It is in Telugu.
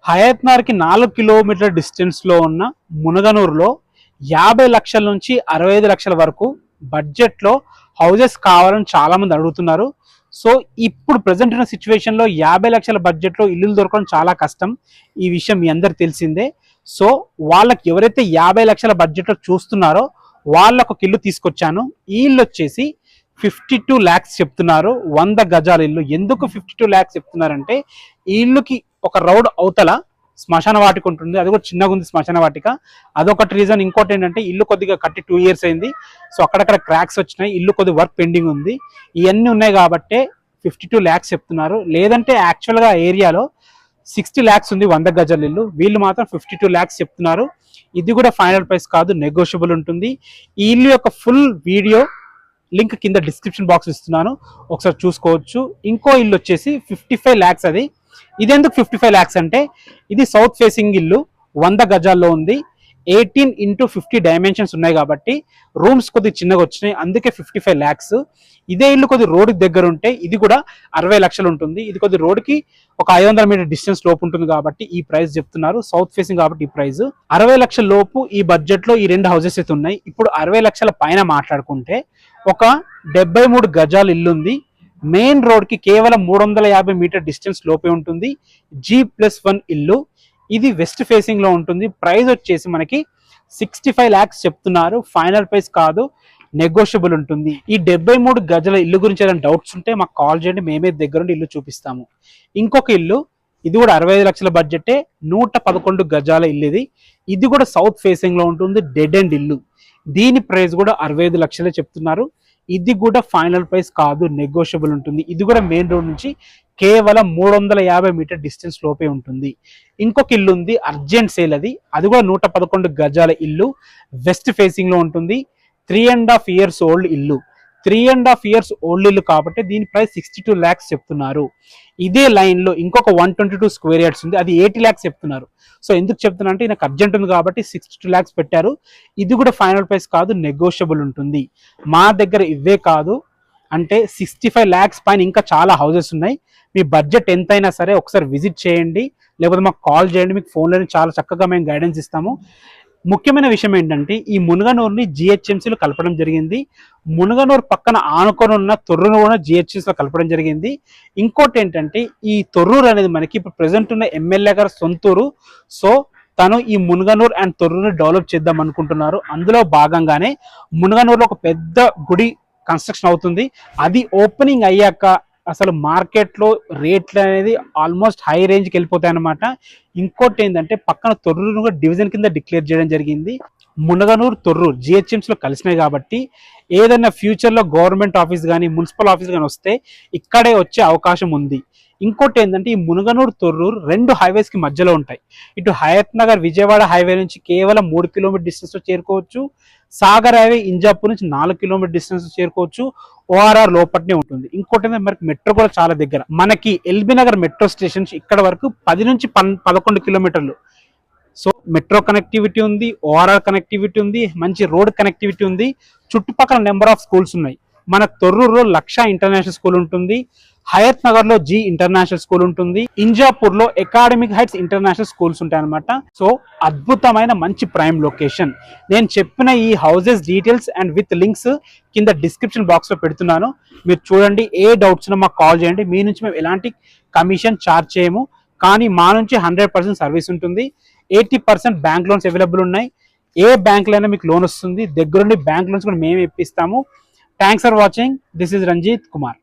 హయత్నార్కి 4 కిలోమీటర్ల డిస్టెన్స్లో ఉన్న మునగనూరులో 50 లక్షల నుంచి 65 లక్షల వరకు బడ్జెట్లో హౌజెస్ కావాలని చాలామంది అడుగుతున్నారు. సో ఇప్పుడు ప్రజెంట్ ఉన్న సిచ్యువేషన్లో 50 లక్షల బడ్జెట్లో ఇల్లులు దొరకడం చాలా కష్టం. ఈ విషయం మీ అందరికి తెలిసిందే. సో వాళ్ళకి ఎవరైతే 50 లక్షల బడ్జెట్లో చూస్తున్నారో వాళ్ళకు ఒక ఇల్లు తీసుకొచ్చాను. ఈ ఇల్లు వచ్చేసి 52 lakhs చెప్తున్నారు. 100 గజాల ఇల్లు. ఎందుకు 52 lakhs చెప్తున్నారంటే ఈ ఇల్లుకి ఒక రోడ్ అవతల శ్మశాన వాటిక ఉంటుంది. అది కూడా చిన్నగా ఉంది శ్మశాన వాటిక. అదొకటి రీజన్. ఇంకోటి ఏంటంటే ఇల్లు కొద్దిగా కట్టి 2 years అయింది. సో అక్కడక్కడ క్రాక్స్ వచ్చినాయి. ఇల్లు కొద్దిగా వర్క్ పెండింగ్ ఉంది. ఇవన్నీ ఉన్నాయి కాబట్టి 52 lakhs చెప్తున్నారు. లేదంటే యాక్చువల్గా ఏరియాలో 60 lakhs ఉంది 100 గజాల ఇల్లు. వీళ్ళు మాత్రం 52 lakhs చెప్తున్నారు. ఇది కూడా ఫైనల్ ప్రైస్ కాదు, నెగోషియబుల్ ఉంటుంది. ఈ ఇల్లు యొక్క ఫుల్ వీడియో లింక్ కింద డిస్క్రిప్షన్ బాక్స్ ఇస్తున్నాను, ఒకసారి చూసుకోవచ్చు. ఇంకో ఇల్లు వచ్చేసి 55 lakhs. అది ఇదెందుకు 55 lakhs అంటే ఇది సౌత్ ఫేసింగ్ ఇల్లు, 100 గజాల్లో ఉంది. 18x50 డైమెన్షన్స్ ఉన్నాయి కాబట్టి రూమ్స్ కొద్దిగా చిన్నగా వచ్చినాయి, అందుకే 55 lakhs. ఇదే ఇల్లు కొద్ది రోడ్కి దగ్గర ఉంటే ఇది కూడా 60 లక్షలు ఉంటుంది. ఇది కొద్ది రోడ్కి ఒక 500 మీటర్ డిస్టెన్స్ లోపు ఉంటుంది కాబట్టి ఈ ప్రైస్ చెప్తున్నారు. సౌత్ ఫేసింగ్ కాబట్టి ఈ ప్రైస్ 60 లక్షల లోపు ఈ బడ్జెట్ లో ఈ 2 హౌసెస్ అయితే ఉన్నాయి. ఇప్పుడు 60 లక్షల పైన మాట్లాడుకుంటే ఒక 73 గజాల ఇల్లు ఉంది. మెయిన్ రోడ్ కి కేవలం 350 మీటర్ డిస్టెన్స్ లోపే ఉంటుంది. G+1 ఇల్లు. ఇది వెస్ట్ ఫేసింగ్ లో ఉంటుంది. ప్రైస్ వచ్చేసి మనకి 65 lakhs చెప్తున్నారు. ఫైనల్ ప్రైస్ కాదు, నెగోషియబుల్ ఉంటుంది. ఈ 73 గజాల ఇల్లు గురించి ఏదైనా డౌట్స్ ఉంటే మాకు కాల్ చేయండి, మేమే దగ్గరుండి ఇల్లు చూపిస్తాము. ఇంకొక ఇల్లు, ఇది కూడా 65 లక్షల బడ్జెటే, 111 గజాల ఇల్లు. ఇది కూడా సౌత్ ఫేసింగ్ లో ఉంటుంది. డెడ్ ఎండ్ ఇల్లు. దీని ప్రైస్ కూడా 65 లక్షలే చెప్తున్నారు. ఇది కూడా ఫైనల్ ప్రైస్ కాదు, నెగోషియబుల్ ఉంటుంది. ఇది కూడా మెయిన్ రోడ్ నుంచి కేవలం 350 మీటర్ డిస్టెన్స్ లోపే ఉంటుంది. ఇంకొక ఇల్లు ఉంది, అర్జెంట్ సేల్. అది కూడా 111 గజాల ఇల్లు, వెస్ట్ ఫేసింగ్ లో ఉంటుంది. 3.5 years ఓల్డ్ ఇల్లు. 3.5 years ఓల్డ్ ఇల్లు కాబట్టి దీని ప్రైస్ 62 lakhs చెప్తున్నారు. ఇదే లైన్ లో ఇంకొక 122 square yards ఉంది, అది 80 lakhs చెప్తున్నారు. సో ఎందుకు చెప్తున్నా అంటే నాకు అర్జెంట్ ఉంది కాబట్టి 62 lakhs పెట్టారు. ఇది కూడా ఫైనల్ ప్రైస్ కాదు, నెగోషియబుల్ ఉంటుంది. మా దగ్గర ఇవే కాదు అంటే 65 lakhs పైన ఇంకా చాలా హౌసెస్ ఉన్నాయి. మీ బడ్జెట్ ఎంతైనా సరే ఒకసారి విజిట్ చేయండి, లేకపోతే మాకు కాల్ చేయండి. మీకు ఫోన్లోనే చాలా చక్కగా మేము గైడెన్స్ ఇస్తాము. ముఖ్యమైన విషయం ఏంటంటే ఈ మునగనూరుని జిహెచ్ఎంసీలో కలపడం జరిగింది. మునగనూరు పక్కన ఆనుకొని ఉన్న తొర్రూరు కూడా జిహెచ్ఎంసీలో కలపడం జరిగింది. ఇంకోటి ఏంటంటే ఈ తొర్రూరు అనేది మనకి ఇప్పుడు ప్రెసెంట్ ఉన్న ఎమ్మెల్యే గారు సొంతూరు. సో తను ఈ మునగనూరు అండ్ తొర్రూరుని డెవలప్ చేద్దాం అనుకుంటున్నారు. అందులో భాగంగానే మునగనూరులో ఒక పెద్ద గుడి కన్స్ట్రక్షన్ అవుతుంది. అది ఓపెనింగ్ అయ్యాక అసలు మార్కెట్లో రేట్లు అనేది ఆల్మోస్ట్ హై రేంజ్కి వెళ్ళిపోతాయి అన్నమాట. ఇంకోటి ఏంటంటే పక్కన తొర్రూరు కూడా డివిజన్ కింద డిక్లేర్ చేయడం జరిగింది. మునగనూరు తొర్రూరు జిహెచ్ఎంసీలో కలిసినాయి కాబట్టి ఏదైనా ఫ్యూచర్లో గవర్నమెంట్ ఆఫీస్ కానీ మున్సిపల్ ఆఫీస్ కానీ వస్తే ఇక్కడే వచ్చే అవకాశం ఉంది. ఇంకోటి ఏంటంటే ఈ మునగనూరు తొర్రూరు 2 highways కి మధ్యలో ఉంటాయి. ఇటు హయత్ నగర్ విజయవాడ హైవే నుంచి కేవలం 3 కిలోమీటర్ డిస్టెన్స్ లో చేరుకోవచ్చు. సాగర్ హైవే ఇంజాపూర్ నుంచి 4 కిలోమీటర్ డిస్టెన్స్ చేరుకోవచ్చు. ORR లోపట్నే ఉంటుంది. ఇంకోటి మనకి మెట్రో కూడా చాలా దగ్గర. మనకి ఎల్బీ నగర్ మెట్రో స్టేషన్ ఇక్కడ వరకు 10 నుంచి 11 కిలోమీటర్లు. సో మెట్రో కనెక్టివిటీ ఉంది, ORR కనెక్టివిటీ ఉంది, మంచి రోడ్ కనెక్టివిటీ ఉంది. చుట్టుపక్కల నెంబర్ ఆఫ్ స్కూల్స్ ఉన్నాయి. మన తొర్రూరులో లక్ష ఇంటర్నేషనల్ స్కూల్ ఉంటుంది. హయత్ నగర్ లో జీ ఇంటర్నేషనల్ స్కూల్ ఉంటుంది. ఇంజాపూర్ లో అకాడమిక్ హైట్స్ ఇంటర్నేషనల్ స్కూల్స్ ఉంటాయి అనమాట. సో అద్భుతమైన మంచి ప్రైమ్ లొకేషన్. నేను చెప్పిన ఈ houses details and with links కింద డిస్క్రిప్షన్ బాక్స్ లో పెడుతున్నాను. మీరు చూడండి. ఏ డౌట్స్ ఉన్నా మాకు కాల్ చేయండి. మీ నుంచి మేము ఎలాంటి కమిషన్ ఛార్జ్ చేయము, కానీ మా నుంచి 100% సర్వీస్ ఉంటుంది. 80% బ్యాంక్ లోన్స్ అవైలబుల్ ఉన్నాయి. ఏ బ్యాంక్ లైనా మీకు లోన్ వస్తుంది. దగ్గరుండి బ్యాంక్ లోన్స్ కూడా మేము ఇప్పిస్తాము. Thanks for watching. This is Ranjit Kumar.